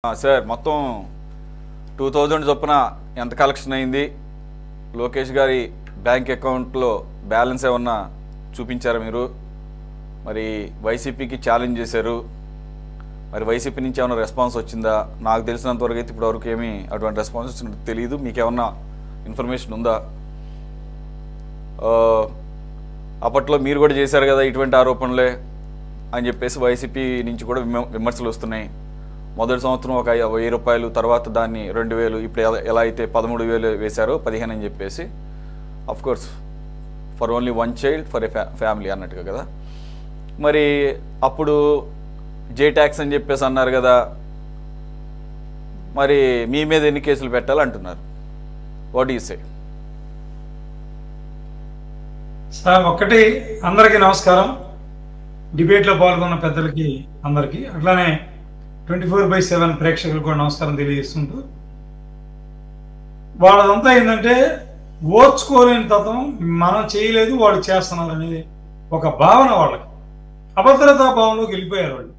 Sir మొత్తం 2000 చొప్పున ఎంత కలెక్షన్ అయింది? లోకేష్ గారి బ్యాంక్ అకౌంట్లో బ్యాలెన్స్ ఏమన్నా చూపించారా మీరు? మరి వైసీపీకి ఛాలెంజ్ చేశారు, మరి వైసీపీ నుంచి ఏమైనా రెస్పాన్స్ వచ్చిందా? నాకు తెలిసినంతవరకు అయితే ఇప్పటివరకు ఏమీ అటువంటి రెస్పాన్స్ వచ్చినట్టు తెలియదు. మీకు ఏమన్నా ఇన్ఫర్మేషన్ ఉందా? అప్పట్లో మీరు కూడా చేశారు కదా ఇటువంటి ఆరోపణలే అని చెప్పేసి వైసీపీ నుంచి కూడా విమర్శలు వస్తున్నాయి. మొదటి సంవత్సరం ఒక 1000 రూపాయలు, తర్వాత దాన్ని 2000, ఇప్పుడు ఎలా అయితే 13,000 వేశారో 15 అని చెప్పేసి, of course for only one child for a family అన్నట్టుగా కదా. మరి అప్పుడు జే ట్యాక్స్ అని చెప్పేసి అన్నారు కదా, మరి మీ మీద ఎన్ని కేసులు పెట్టాలంటున్నారు? What you say? సార్ ఒకటి, అందరికీ నమస్కారం. డిబేట్లో పాల్గొన్న పెద్దలకి అందరికీ, అట్లానే 24/7 ప్రేక్షకులకు కూడా నమస్కారం తెలియజేస్తుంటూ, వాళ్ళదంతా ఏంటంటే ఓర్చుకోలేని తత్వం, మనం చేయలేదు వాళ్ళు చేస్తున్నారు అనేది ఒక భావన. వాళ్ళకి అభద్రతా భావంలోకి వెళ్ళిపోయారు. వాళ్ళు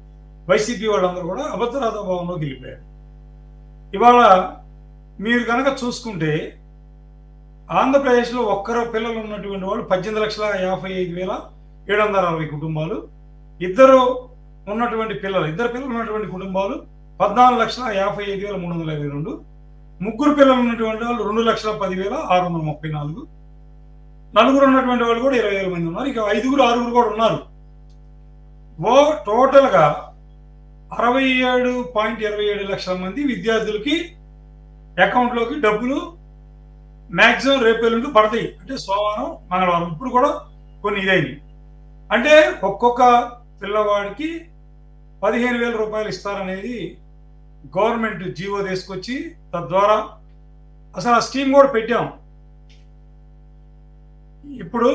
వైసీపీ వాళ్ళందరూ కూడా అభద్రతా భావంలోకి వెళ్ళిపోయారు. ఇవాళ మీరు కనుక చూసుకుంటే ఆంధ్రప్రదేశ్లో ఒక్కరు పిల్లలు ఉన్నటువంటి వాళ్ళు 18,55,760 కుటుంబాలు, ఇద్దరు పిల్లలు ఉన్నటువంటి కుటుంబాలు 14,55,322, ముగ్గురు పిల్లలు ఉన్నటువంటి వాళ్ళు 2,10,634, నలుగురు ఉన్నటువంటి వాళ్ళు కూడా 20,000 మంది ఉన్నారు. ఇక 5, 6 కూడా ఉన్నారు. టోటల్గా 67.27 లక్షల మంది విద్యార్థులకి అకౌంట్లోకి డబ్బులు మ్యాక్సిమం రేపు ఎల్లుండి పడతాయి. అంటే సోమవారం, మంగళవారం, ఇప్పుడు కూడా కొన్ని ఇదైంది. అంటే ఒక్కొక్క పిల్లవాడికి 15,000 రూపాయలు ఇస్తారనేది గవర్నమెంట్ జీవో తీసుకొచ్చి, తద్వారా అసలు ఆ స్కీమ్ కూడా పెట్టాం. ఇప్పుడు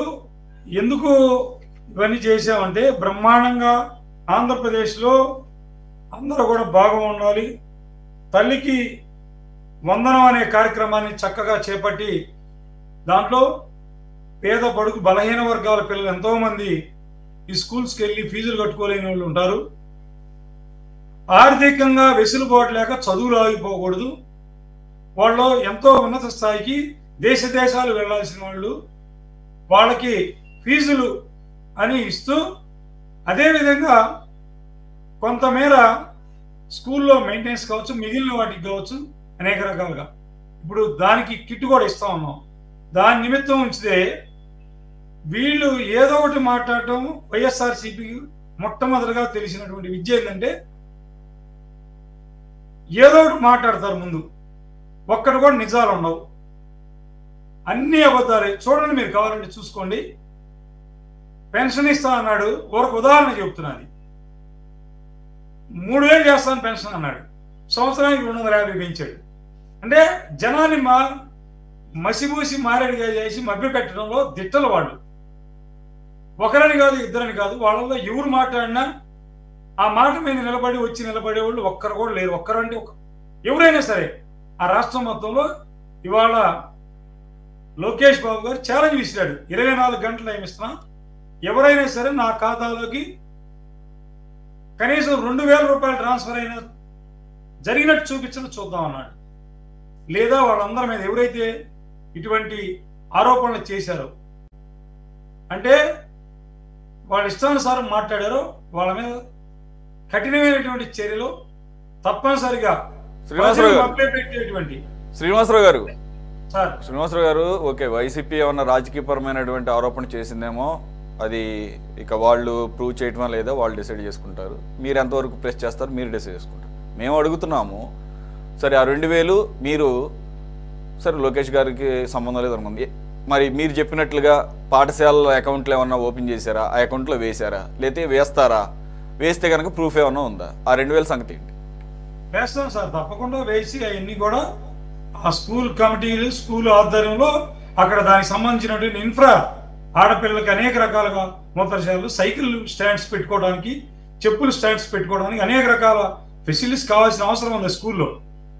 ఎందుకు ఇవన్నీ చేసామంటే, బ్రహ్మాండంగా ఆంధ్రప్రదేశ్లో అందరూ కూడా బాగా ఉండాలి, తల్లికి వందనం అనే కార్యక్రమాన్ని చక్కగా చేపట్టి, దాంట్లో పేద బడుగు బలహీన వర్గాల పిల్లలు ఎంతోమంది ఈ స్కూల్స్కి వెళ్ళి ఫీజులు కట్టుకోలేని వాళ్ళు ఉంటారు. ఆర్థికంగా వెసులుబాటు లేక చదువులు ఆగిపోకూడదు. వాళ్ళు ఎంతో ఉన్నత స్థాయికి దేశాలు వెళ్లాల్సిన వాళ్ళు, వాళ్ళకి ఫీజులు అని ఇస్తూ, అదేవిధంగా కొంతమేర స్కూల్లో మెయింటెనెన్స్ కావచ్చు, మిగిలిన వాటికి కావచ్చు, అనేక రకాలుగా ఇప్పుడు దానికి కిట్ కూడా ఇస్తా ఉన్నాం. దాని నిమిత్తం ఉంచితే వీళ్ళు ఏదో ఒకటి మాట్లాడటం, వైఎస్ఆర్సీపీ మొట్టమొదటిగా తెలిసినటువంటి విద్య ఏంటంటే ఏదో ఒకటి మాట్లాడతారు ముందు, ఒక్కటి కూడా నిజాలు ఉండవు, అన్ని అబద్ధాలే. చూడండి, మీరు కావాలంటే చూసుకోండి. పెన్షన్ ఇస్తా అన్నాడు, ఒక ఉదాహరణ చెప్తున్నది. 3,000 చేస్తాను పెన్షన్ అన్నాడు, సంవత్సరానికి 250 పెంచాడు. అంటే జనాన్ని మసిబూసి మారేడుగా చేసి మభ్య పెట్టడంలో దిట్టలు వాళ్ళు. ఒకరని కాదు, ఇద్దరని కాదు, వాళ్ళలో ఎవరు మాట్లాడినా ఆ మాట మీద నిలబడేవాళ్ళు ఒక్కరు కూడా లేరు. ఒక్కరంటే ఎవరైనా సరే ఆ రాష్ట్రం మొత్తంలో ఇవాళ లోకేష్ బాబు గారు ఛాలెంజ్ విసిరాడు, 24 గంటలు టైం ఇస్తున్నా, ఎవరైనా సరే నా ఖాతాలోకి కనీసం 2,000 రూపాయలు ట్రాన్స్ఫర్ అయినా జరిగినట్టు చూపించడం చూద్దాం అన్నాడు. లేదా వాళ్ళందరి మీద ఎవరైతే ఇటువంటి ఆరోపణలు చేశారో, అంటే వాళ్ళ ఇష్టానుసారం మాట్లాడారో, వాళ్ళ మీద కఠినమైనటువంటి చర్యలు తప్పనిసరిగా శ్రీనివాసరావు గారు ఓకే, వైసీపీ ఏమన్నా రాజకీయపరమైనటువంటి ఆరోపణ చేసిందేమో, అది ఇక వాళ్ళు ప్రూవ్ చేయటమా లేదా వాళ్ళు డిసైడ్ చేసుకుంటారు. మీరు ఎంతవరకు ప్రెస్ చేస్తారు, మీరు డిసైడ్ చేసుకుంటారు. మేము అడుగుతున్నాము, సరే ఆ 2,000 మీరు సరే లోకేష్ గారికి సంబంధం లేదనుకుంది, మరి మీరు చెప్పినట్లుగా పాఠశాల అకౌంట్లో ఏమన్నా ఓపెన్ చేశారా, ఆ అకౌంట్లో వేశారా, లేకపోతే వేస్తారా? వేస్తే కనుక ప్రూఫ్ ఏమన్నా ఉందా? ఆ 2,000 సంగతి ఏంటి? వేస్తాం సార్, తప్పకుండా వేసి అవన్నీ కూడా ఆ స్కూల్ కమిటీలు, స్కూల్ ఆధ్వర్యంలో అక్కడ దానికి సంబంధించినటువంటి ఇన్ఫ్రా, ఆడపిల్లలకి అనేక రకాలుగా మూత్రశాలలు, సైకిల్ స్టాండ్స్ పెట్టుకోవడానికి, చెప్పులు స్టాండ్స్ పెట్టుకోవడానికి అనేక రకాల ఫెసిలిటీస్ కావాల్సిన అవసరం ఉంది స్కూల్లో.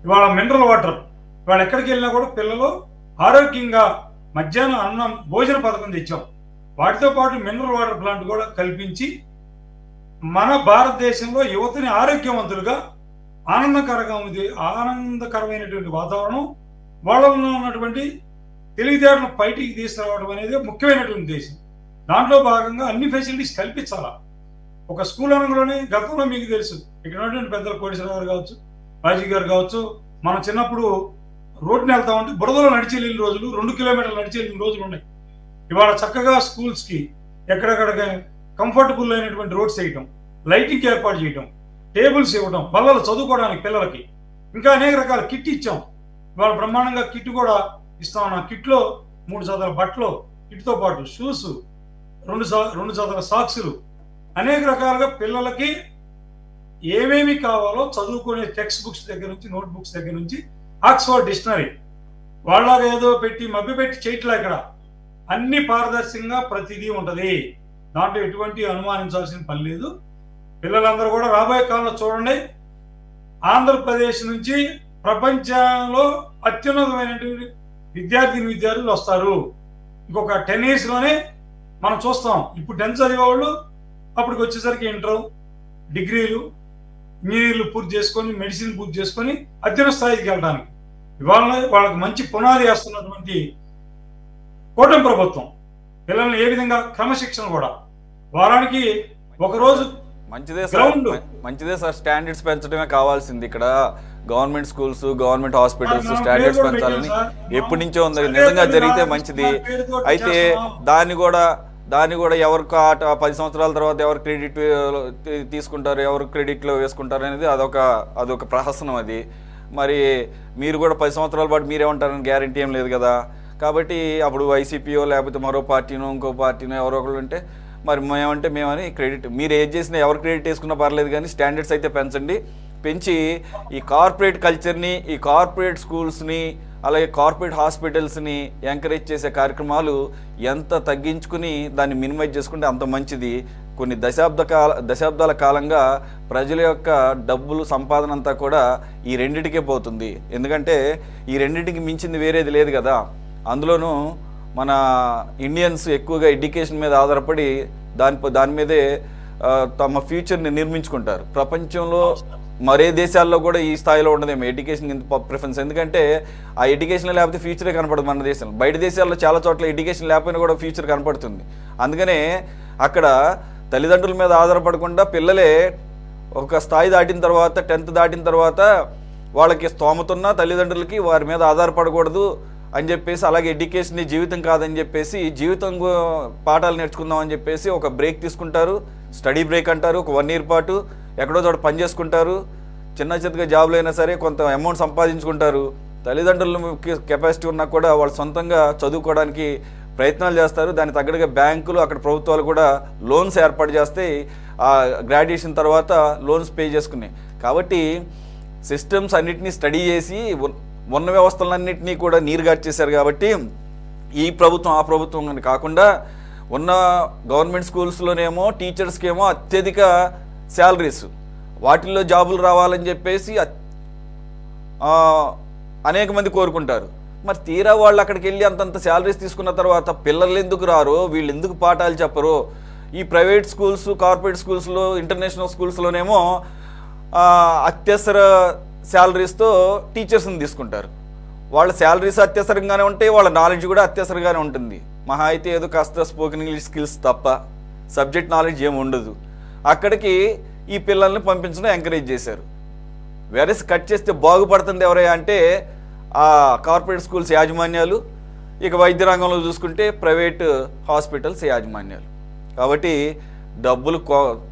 ఇవాళ మినరల్ వాటర్, ఇవాళ ఎక్కడికి వెళ్ళినా కూడా పిల్లలు ఆరోగ్యంగా మధ్యాహ్నం అన్నం భోజన పథకం తెచ్చాం. వాటితో పాటు మినరల్ వాటర్ ప్లాంట్ కూడా కల్పించి మన భారతదేశంలో యువతని ఆరోగ్యవంతులుగా ఆనందకరమైనటువంటి వాతావరణం, వాళ్ళలో ఉన్నటువంటి తెలివితేటలను బయటికి తీసుకురావడం అనేది ముఖ్యమైనటువంటి ఉద్దేశం. దాంట్లో భాగంగా అన్ని ఫెసిలిటీస్ కల్పించాలా. ఒక స్కూల్ అనగానే గతంలో మీకు తెలుసు, ఇక్కడ ఉన్నటువంటి పెద్దలు కోటేశ్వరరావు గారు కావచ్చు, రాజీ గారు కావచ్చు, మనం చిన్నప్పుడు రోడ్డుని వెళ్తామంటే బురదలో నడిచి వెళ్ళిన రోజులు, 2 కిలోమీటర్లు నడిచి వెళ్ళిన రోజులు ఉన్నాయి. ఇవాళ చక్కగా స్కూల్స్కి ఎక్కడెక్కడ కంఫర్టబుల్ అయినటువంటి రోడ్స్ వేయటం, లైటింగ్ ఏర్పాటు చేయటం, టేబుల్స్ ఇవ్వడం, బల్లలు చదువుకోవడానికి పిల్లలకి, ఇంకా అనేక రకాల కిట్ ఇచ్చాం. ఇవాళ బ్రహ్మాండంగా కిట్ కూడా ఇస్తాం. ఆ కిట్లో 3 జతల బట్టలు, కిట్తో పాటు షూస్, 2 జతల సాక్సులు, అనేక రకాలుగా పిల్లలకి ఏమేమి కావాలో చదువుకునే టెక్స్ట్ బుక్స్ దగ్గర నుంచి, నోట్ బుక్స్ దగ్గర నుంచి, ఆక్స్ఫర్డ్ డిక్షనరీ వాళ్ళగా ఏదో పెట్టి మభ్యపెట్టి చేయట్లా. ఇక్కడ అన్ని పారదర్శకంగా ప్రతిదీ ఉంటుంది. దాంట్లో ఎటువంటి అనుమానించాల్సిన పని లేదు. పిల్లలందరూ కూడా రాబోయే కాలంలో చూడండి, ఆంధ్రప్రదేశ్ నుంచి ప్రపంచంలో అత్యున్నతమైనటువంటి విద్యార్థులు వస్తారు. ఇంకొక 10 yearsలోనే మనం చూస్తాం. ఇప్పుడు 10th చదివేవాళ్ళు అప్పటికి వచ్చేసరికి ఇంటర్, డిగ్రీలు, ఇంజనీర్లు పూర్తి చేసుకొని, మెడిసిన్ పూర్తి చేసుకొని అత్యున్నత స్థాయికి వెళ్ళడానికి ఇవాళ వాళ్ళకి మంచి పునాది వేస్తున్నటువంటి కూటమి ప్రభుత్వం పిల్లల్ని ఏ విధంగా క్రమశిక్షణ కూడా వారానికి ఒకరోజు మంచిదే సార్. స్టాండర్డ్స్ పెంచడమే కావాల్సింది. ఇక్కడ government schools, government hospitals standards పెంచాలని ఎప్పటి నుంచో ఉంది. నిజంగా జరిగితే మంచిది. అయితే దాన్ని కూడా ఎవరికి 10 సంవత్సరాల తర్వాత ఎవరు క్రెడిట్ తీసుకుంటారు, ఎవరు క్రెడిట్లో వేసుకుంటారు అనేది అదొక ప్రహసనం. అది మరి మీరు కూడా 10 సంవత్సరాల పాటు మీరేమంటారని గ్యారంటీ ఏం లేదు కదా. కాబట్టి అప్పుడు వైసీపీయో లేకపోతే మరో పార్టీనో ఇంకో పార్టీనో ఎవరో ఒకళ్ళు ఉంటే మరి మేమని క్రెడిట్ మీరు ఏది చేసినా ఎవరు క్రెడిట్ వేసుకున్నా పర్లేదు, కానీ స్టాండర్డ్స్ అయితే పెంచండి. పెంచి ఈ కార్పొరేట్ కల్చర్ని, ఈ కార్పొరేట్ స్కూల్స్ని, అలాగే కార్పొరేట్ హాస్పిటల్స్ని ఎంకరేజ్ చేసే కార్యక్రమాలు ఎంత తగ్గించుకుని దాన్ని మినిమైజ్ చేసుకుంటే అంత మంచిది. కొన్ని దశాబ్దాల కాలంగా ప్రజల యొక్క డబ్బులు సంపాదన అంతా కూడా ఈ రెండింటికే పోతుంది. ఎందుకంటే ఈ రెండింటికి మించింది వేరేది లేదు కదా. అందులోనూ మన ఇండియన్స్ ఎక్కువగా ఎడ్యుకేషన్ మీద ఆధారపడి దాని మీదే తమ ఫ్యూచర్ని నిర్మించుకుంటారు. ప్రపంచంలో మరే దేశాల్లో కూడా ఈ స్థాయిలో ఉండదేమో ఎడ్యుకేషన్ ఇంత ప్రిఫరెన్స్. ఎందుకంటే ఆ ఎడ్యుకేషన్ లేకపోతే ఫ్యూచరే కనపడదు మన దేశంలో. బయట దేశాల్లో చాలా చోట్ల ఎడ్యుకేషన్ లేకపోయినా కూడా ఫ్యూచర్ కనపడుతుంది. అందుకనే అక్కడ తల్లిదండ్రుల మీద ఆధారపడకుండా పిల్లలే ఒక స్థాయి దాటిన తర్వాత, 10th దాటిన తర్వాత వాళ్ళకి స్తోమతున్న తల్లిదండ్రులకి వారి మీద ఆధారపడకూడదు అని చెప్పేసి, అలాగే ఎడ్యుకేషన్ జీవితం కాదని చెప్పేసి జీవితం పాఠాలు నేర్చుకుందాం అని చెప్పేసి ఒక బ్రేక్ తీసుకుంటారు. స్టడీ బ్రేక్ అంటారు. ఒక 1 year పాటు ఎక్కడో చోట పని చేసుకుంటారు. చిన్నగా జాబ్లు అయినా సరే కొంత అమౌంట్ సంపాదించుకుంటారు. తల్లిదండ్రుల కెపాసిటీ ఉన్నా కూడా వాళ్ళు సొంతంగా చదువుకోవడానికి ప్రయత్నాలు చేస్తారు. దానికి తగ్గట్టుగా బ్యాంకులు, అక్కడ ప్రభుత్వాలు కూడా లోన్స్ ఏర్పాటు చేస్తే ఆ గ్రాడ్యుయేషన్ తర్వాత లోన్స్ పే చేసుకున్నాయి. కాబట్టి సిస్టమ్స్ అన్నిటినీ స్టడీ చేసి ఉన్న వ్యవస్థలన్నింటినీ కూడా నీరుగార్చేశారు. కాబట్టి ఈ ప్రభుత్వం ఆ ప్రభుత్వం అని కాకుండా ఉన్న గవర్నమెంట్ స్కూల్స్లోనేమో టీచర్స్కేమో అత్యధిక శాలరీస్, వాటిల్లో జాబులు రావాలని చెప్పేసి అనేక మంది కోరుకుంటారు. మరి తీరా వాళ్ళు అక్కడికి వెళ్ళి అంతంత శాలరీస్ తీసుకున్న తర్వాత పిల్లలు ఎందుకు రారో, వీళ్ళు ఎందుకు పాఠాలు చెప్పరో. ఈ ప్రైవేట్ స్కూల్స్, కార్పొరేట్ స్కూల్స్లో, ఇంటర్నేషనల్ స్కూల్స్లోనేమో అత్యవసర శాలరీస్తో టీచర్స్ని తీసుకుంటారు. వాళ్ళ శాలరీస్ అత్యవసరంగానే ఉంటాయి, వాళ్ళ నాలెడ్జ్ కూడా అత్యవసరంగానే ఉంటుంది. మహా అయితే ఏదో కాస్త స్పోకెన్ ఇంగ్లీష్ స్కిల్స్ తప్ప సబ్జెక్ట్ నాలెడ్జ్ ఏమి ఉండదు. అక్కడికి ఈ పిల్లల్ని పంపించడం ఎంకరేజ్ చేశారు. వేరేస్ కట్ చేస్తే బాగుపడుతుంది ఎవరయ్యా అంటే ఆ కార్పొరేట్ స్కూల్స్ యాజమాన్యాలు, ఇక వైద్య రంగంలో చూసుకుంటే ప్రైవేట్ హాస్పిటల్స్ యాజమాన్యాలు. కాబట్టి డబ్బులు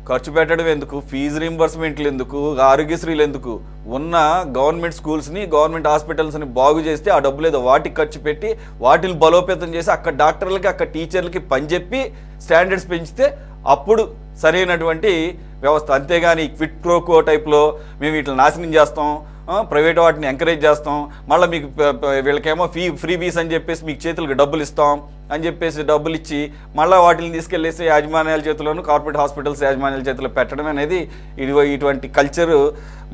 ఖర్చు పెట్టడం ఎందుకు, ఫీజు రీంబర్స్మెంట్లు ఎందుకు, ఆరోగ్యశ్రీలు ఎందుకు, ఉన్న గవర్నమెంట్ స్కూల్స్ని, గవర్నమెంట్ హాస్పిటల్స్ని బాగు చేస్తే ఆ డబ్బులు ఏదో వాటికి ఖర్చు పెట్టి వాటిని బలోపేతం చేసి అక్కడ డాక్టర్లకి, అక్కడ టీచర్లకి పని చెప్పి స్టాండర్డ్స్ పెంచితే అప్పుడు సరైనటువంటి వ్యవస్థ. అంతేగాని క్విట్ ప్రోకో టైప్లో మేము వీటిని నాశనం చేస్తాం, ప్రైవేట్ వాటిని ఎంకరేజ్ చేస్తాం, మళ్ళీ మీకు వీళ్ళకేమో ఫ్రీ బీస్ అని చెప్పేసి మీకు చేతులకు డబ్బులు ఇస్తాం అని చెప్పేసి డబ్బులు ఇచ్చి మళ్ళీ వాటిని తీసుకెళ్లేసి యాజమాన్యాల చేతిలోను, కార్పొరేట్ హాస్పిటల్స్ యాజమాన్యాల చేతిలో పెట్టడం అనేది ఇటువంటి కల్చరు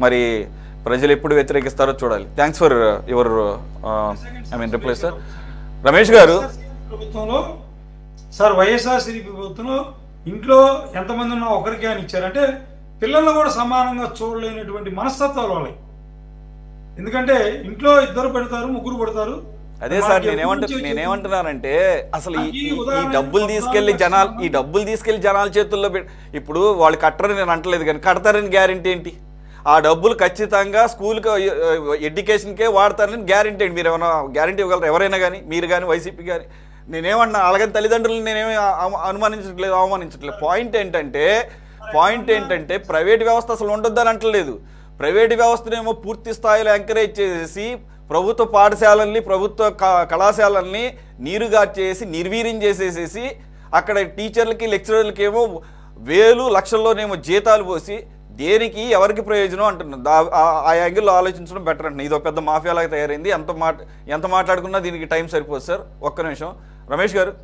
మరి ప్రజలు ఎప్పుడు వ్యతిరేకిస్తారో చూడాలి. Thanks for your reply sir. Ramesh గారు, ప్రభుత్వంలో సార్ వైఎస్ఆర్సీపీ ప్రభుత్వంలో ఇంట్లో ఎంతమంది ఉన్నా ఒకరికి అని ఇచ్చారంటే పిల్లలను కూడా సమానంగా చూడలేనటువంటి మనస్తత్వాలు వాళ్ళకి. ఎందుకంటే ఇంట్లో 2 పెడతారు, 3 పెడతారు. అదే సార్ నేనేమంటున్నానంటే అసలు ఈ డబ్బులు తీసుకెళ్లి జనాల చేతుల్లో ఇప్పుడు వాళ్ళు కట్టరని నేను అంటలేదు, కానీ కడతారని గ్యారెంటీ ఏంటి? ఆ డబ్బులు ఖచ్చితంగా స్కూల్కి ఎడ్యుకేషన్కే వాడతారని గ్యారెంటీ ఏంటి? మీరు ఏమైనా గ్యారెంటీ ఇవ్వగలరు? ఎవరైనా కానీ, మీరు కానీ, వైసీపీ కానీ. నేనేమన్నా అలాగని తల్లిదండ్రులను నేనేమి అనుమానించట్లేదు, అవమానించట్లేదు. పాయింట్ ఏంటంటే ప్రైవేట్ వ్యవస్థ అసలు ఉండొద్దని అంటలేదు. ప్రైవేట్ వ్యవస్థనేమో పూర్తి స్థాయిలో ఎంకరేజ్ చేసి ప్రభుత్వ పాఠశాలల్ని, ప్రభుత్వ కళాశాలల్ని నీరుగార్చేసి నిర్వీర్యం చేసేసేసి అక్కడ టీచర్లకి, లెక్చరర్లకి ఏమో వేలు లక్షల్లోనేమో జీతాలు పోసి దేనికి ఎవరికి ప్రయోజనం అంటున్నారు. ఆ యాంగిల్లో ఆలోచించడం బెటర్ అంటున్నాను. ఇదో పెద్ద మాఫియాలాగా తయారైంది. ఎంత మాట్లాడుకున్నా దీనికి టైం సరిపోదు సార్. ఒక్క నిమిషం రమేష్ గారు.